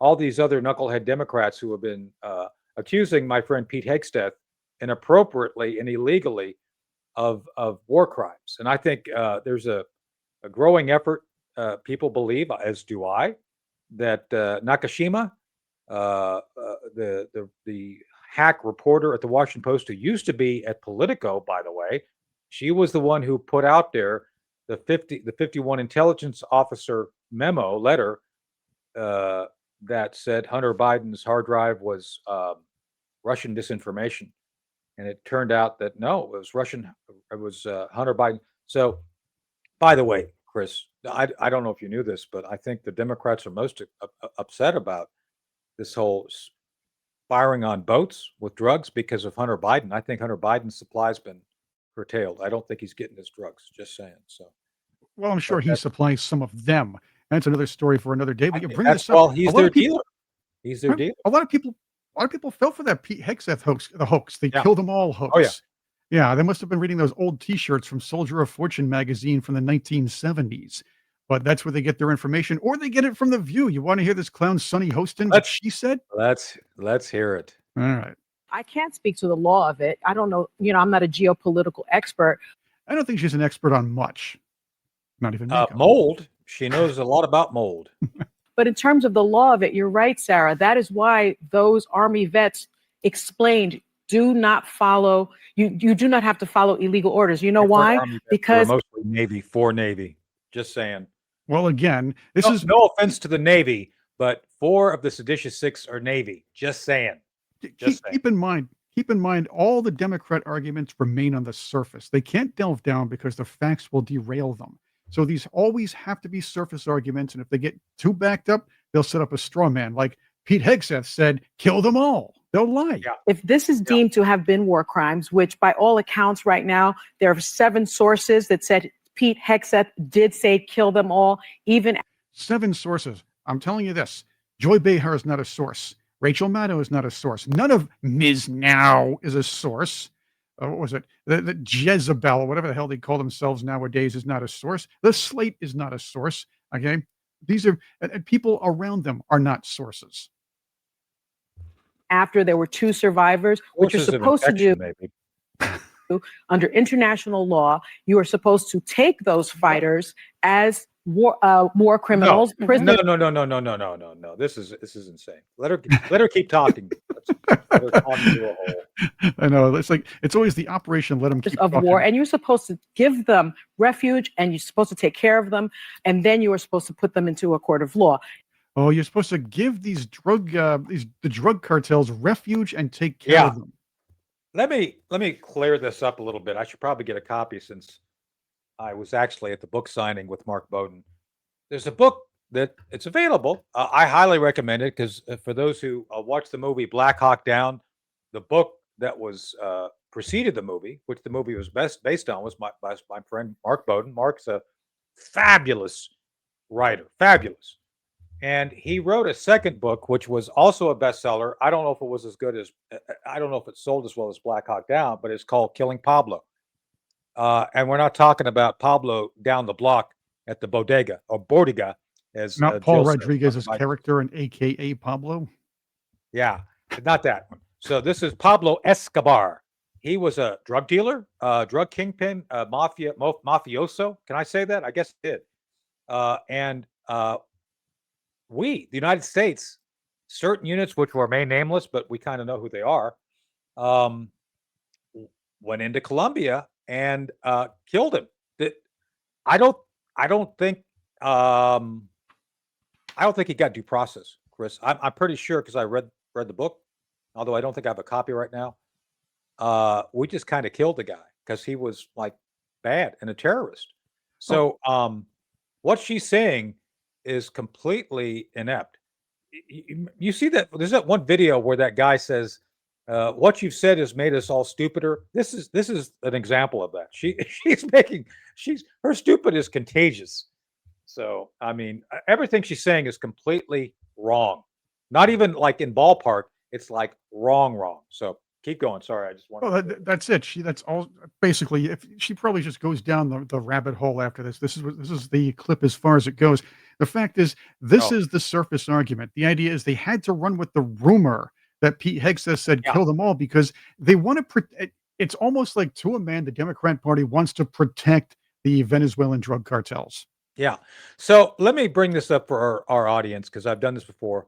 all these other knucklehead Democrats who have been accusing my friend Pete Hegseth inappropriately and illegally of war crimes. And I think there's a growing effort. People believe, as do I, that Nakashima, the hack reporter at the Washington Post, who used to be at Politico, by the way, she was the one who put out there the 51 intelligence officer memo letter that said Hunter Biden's hard drive was Russian disinformation, and it turned out that no, it was Russian. It was Hunter Biden. So, by the way, Chris, I don't know if you knew this, but I think the Democrats are most upset about this whole firing on boats with drugs because of Hunter Biden. I think Hunter Biden's supply's been curtailed. I don't think he's getting his drugs. Just saying. So, well, I'm sure he supplies some of them. That's another story for another day. But you bring that's this up. well, he's their dealer. He's their dealer. A lot of people fell for that Pete Hegseth hoax. The hoax. They killed them all hoax. Oh yeah. Yeah, they must have been reading those old T-shirts from Soldier of Fortune magazine from the 1970s. But that's where they get their information, or they get it from The View. You want to hear this clown Sonny Hostin? What she said? Let's hear it. All right. I can't speak to the law of it. I don't know. I'm not a geopolitical expert. I don't think she's an expert on much. Not even mold. She knows a lot about mold. But in terms of the law of it, you're right, Sarah. That is why those Army vets explained, do not follow. You do not have to follow illegal orders. You know why? Because mostly Navy, for Navy. Just saying. Well, again, this is no offense to the Navy, but 4 of the seditious 6 are Navy. Just saying. Keep in mind, all the Democrat arguments remain on the surface. They can't delve down because the facts will derail them. So these always have to be surface arguments. And if they get too backed up, they'll set up a straw man. Like Pete Hegseth said, kill them all. They'll lie. Yeah. If this is deemed to have been war crimes, which by all accounts right now, there are 7 sources that said Pete Hegseth did say kill them all. Even 7 sources. I'm telling you this. Joy Behar is not a source. Rachel Maddow is not a source. None of Ms. Now is a source. What was it? The Jezebel, or whatever the hell they call themselves nowadays, is not a source. The Slate is not a source. Okay? These are and people around them are not sources. After there were 2 survivors, which you're supposed to do under international law, you are supposed to take those fighters as war criminals. Prisoners. No. This is insane. Let her keep talking. Let her talk into a hole. I know. It's always the operation. Let them keep of talking. war, and you're supposed to give them refuge, and you're supposed to take care of them, and then you are supposed to put them into a court of law. Oh, you're supposed to give these the drug cartels refuge and take care of them. Let me clear this up a little bit. I should probably get a copy since I was actually at the book signing with Mark Bowden. There's a book that it's available. I highly recommend it because for those who watched the movie Black Hawk Down, the book that was preceded the movie, which the movie was based on, was my friend Mark Bowden. Mark's a fabulous writer, fabulous. And he wrote a second book, which was also a bestseller. I don't know if it was as good as, I don't know if it sold as well as Black Hawk Down, but it's called Killing Pablo. And we're not talking about Pablo down the block at the bodega or bodega, as not Paul Rodriguez's character in AKA Pablo. Yeah, not that one. So this is Pablo Escobar. He was a drug dealer, drug kingpin, mafioso. Can I say that? I guess it did. The United States, certain units which were remain nameless, but we kind of know who they are, went into Colombia and killed him. I don't think he got due process, Chris. I'm pretty sure because I read the book, although I don't think I have a copy right now. We just kind of killed the guy because he was like bad and a terrorist. So what she's saying is completely inept. You see that there's that one video where that guy says, what you've said has made us all stupider. This is an example of that. Her stupid is contagious. So, I mean, everything she's saying is completely wrong. Not even like in ballpark. It's like wrong. So keep going. Sorry. I just want that's it. That's all basically, if she probably just goes down the rabbit hole after this. This is the clip as far as it goes. The fact is, this No. is the surface argument. The idea is they had to run with the rumor that Pete Hegseth said Yeah. kill them all because they want to. It's almost like to a man, the Democrat Party wants to protect the Venezuelan drug cartels. Yeah. So let me bring this up for our audience because I've done this before.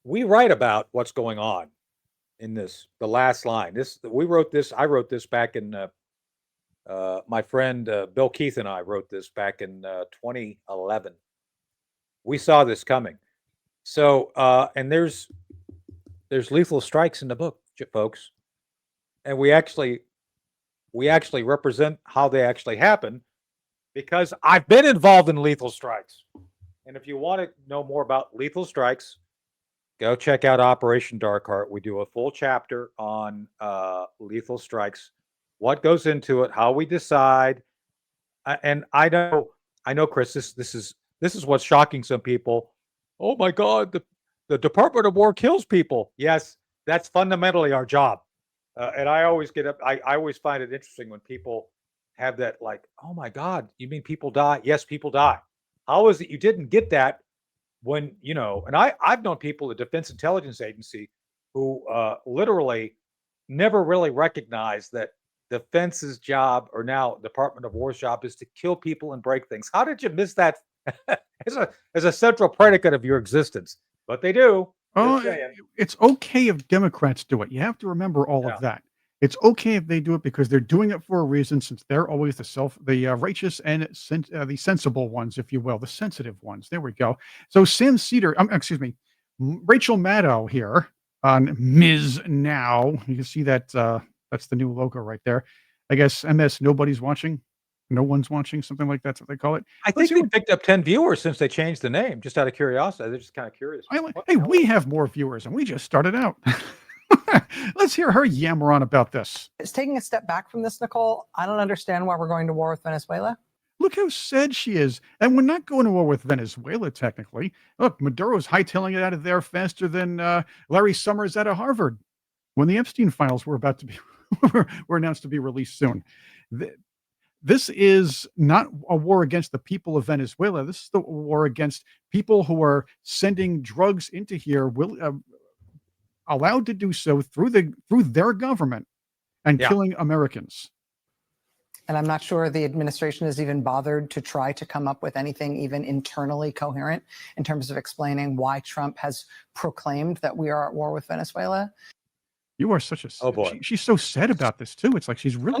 We write about what's going on in this, the last line. I wrote this back in my friend Bill Keith and I wrote this back in 2011. We saw this coming. So and there's lethal strikes in the book, folks, and we actually represent how they actually happen because I've been involved in lethal strikes. And if you want to know more about lethal strikes, go check out Operation Dark Heart. We do a full chapter on lethal strikes, what goes into it, how we decide. And I know, Chris. This is what's shocking some people. Oh my God, the Department of War kills people. Yes, that's fundamentally our job. And I always I always find it interesting when people have that, like, oh my God, you mean people die? Yes, people die. How is it you didn't get that when, and I've known people at Defense Intelligence Agency who literally never really recognized that defense's job, or now Department of War's job, is to kill people and break things. How did you miss that as a central predicate of your existence? But they do. Oh, Just saying. it's okay if Democrats do it. You have to remember all Yeah. of that. It's okay if they do it because they're doing it for a reason, since they're always the righteous and the sensible ones, if you will, the sensitive ones. There we go. So Sam Cedar, excuse me, Rachel Maddow here on Ms. Now. You can see that that's the new logo right there. I guess MS Nobody's watching. No one's watching, something like that's what they call it. I Let's think see they what- picked up 10 viewers since they changed the name, just out of curiosity. They're just kind of curious. What Hey, the hell? we have more viewers and we just started out. Let's hear her yammer on about this. It's taking a step back from this, Nicole. I don't understand why we're going to war with Venezuela. Look how sad she is. And we're not going to war with Venezuela, technically. Look, Maduro's hightailing it out of there faster than Larry Summers out of Harvard when the Epstein files were about to be were announced to be released soon. This is not a war against the people of Venezuela. This is the war against people who are sending drugs into here, allowed to do so through their government, and Yeah. killing Americans. And I'm not sure the administration has even bothered to try to come up with anything even internally coherent in terms of explaining why Trump has proclaimed that we are at war with Venezuela. You are such a. Oh, boy. She's so sad about this too. It's like she's really.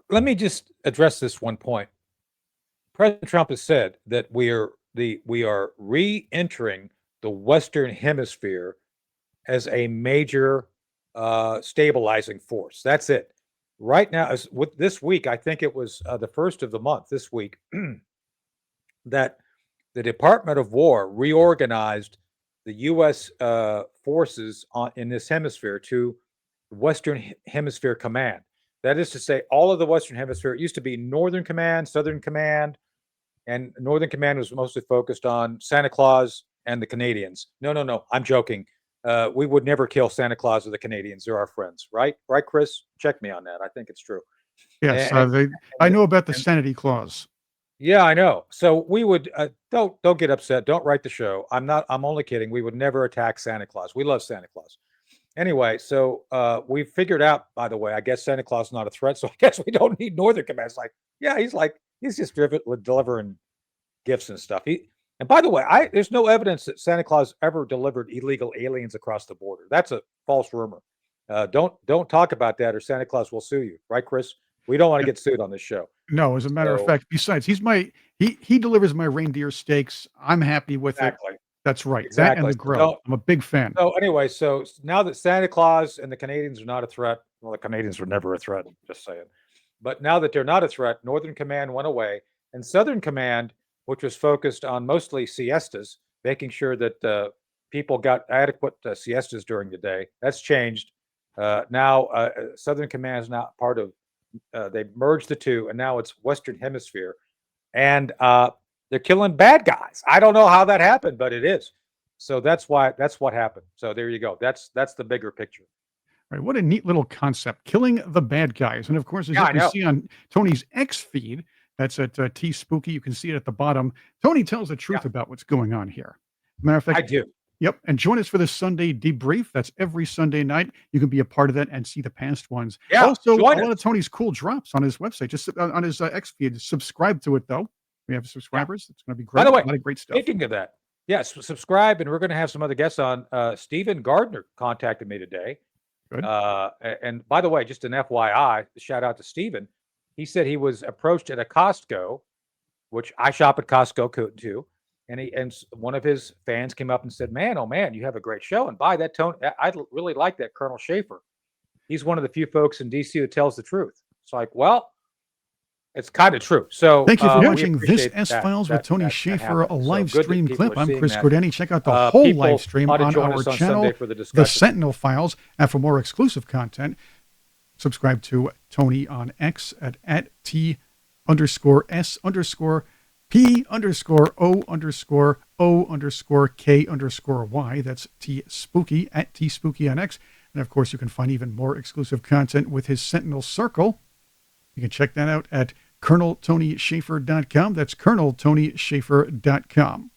Let me just address this one point. President Trump has said that we are re-entering the Western Hemisphere as a major stabilizing force. That's it. Right now, with this week, I think it was the first of the month this week, that the Department of War reorganized the U.S. Forces in this hemisphere to Western Hemisphere Command. That is to say, all of the Western Hemisphere, it used to be Northern Command, Southern Command, and Northern Command was mostly focused on Santa Claus and the Canadians. No, I'm joking. We would never kill Santa Claus or the Canadians. They're our friends, right? Right, Chris? Check me on that. I think it's true. Yes, I know about the sanity clause. Yeah, I know. So we would don't get upset. Don't write the show. I'm only kidding. We would never attack Santa Claus. We love Santa Claus. Anyway, so we figured out, by the way, I guess Santa Claus is not a threat, so I guess we don't need Northern Command. It's like, yeah, he's just delivering gifts and stuff. And by the way, there's no evidence that Santa Claus ever delivered illegal aliens across the border. That's a false rumor. Don't talk about that, or Santa Claus will sue you, right, Chris? We don't want to get sued on this show. No, as a matter of fact, besides, he delivers my reindeer steaks. I'm happy with it. That's right. Exactly. That and the grill. I'm a big fan. So anyway, so now that Santa Claus and the Canadians are not a threat, well, the Canadians were never a threat, just saying. But now that they're not a threat, Northern Command went away, and Southern Command, which was focused on mostly siestas, making sure that people got adequate siestas during the day, that's changed. Now Southern Command is not part of. They merged the two, and now it's Western Hemisphere, and they're killing bad guys. I don't know how that happened, but it is. So that's what happened. So there you go. That's the bigger picture. Right. What a neat little concept, killing the bad guys. And of course, as you can see on Tony's X feed, That's at T Spooky. You can see it at the bottom. Tony tells the truth about what's going on here. Matter of fact, I do. Yep. And join us for the Sunday debrief. That's every Sunday night. You can be a part of that and see the past ones. Yeah, Also, a join lot us. of Tony's cool drops on his website, just on his X feed. Subscribe to it, though. We have subscribers. It's going to be great. By the way, a lot of great stuff. Speaking of that, yes, subscribe, and we're going to have some other guests on. Stephen Gardner contacted me today. Good. And by the way, just an FYI, shout out to Stephen. He said he was approached at a Costco, which I shop at Costco too. And one of his fans came up and said, "Man, oh man, you have a great show." And by that tone, I really like that Colonel Shaffer. He's one of the few folks in DC that tells the truth. It's like, well, it's kind of true. So thank you for we watching this appreciate S-Files with Tony that Shaffer, a happens. live So good that stream people clip. are I'm seeing Chris that. Cordani. Check out the whole People live stream ought to on join our us on channel, Sunday for the The discussion. Sentinel Files. And for more exclusive content, subscribe to Tony on X at T_S_P_O_O_K_Y. That's T Spooky at T Spooky on X. And of course, you can find even more exclusive content with his Sentinel Circle. You can check that out at ColonelTonyShaffer.com. That's ColonelTonyShaffer.com.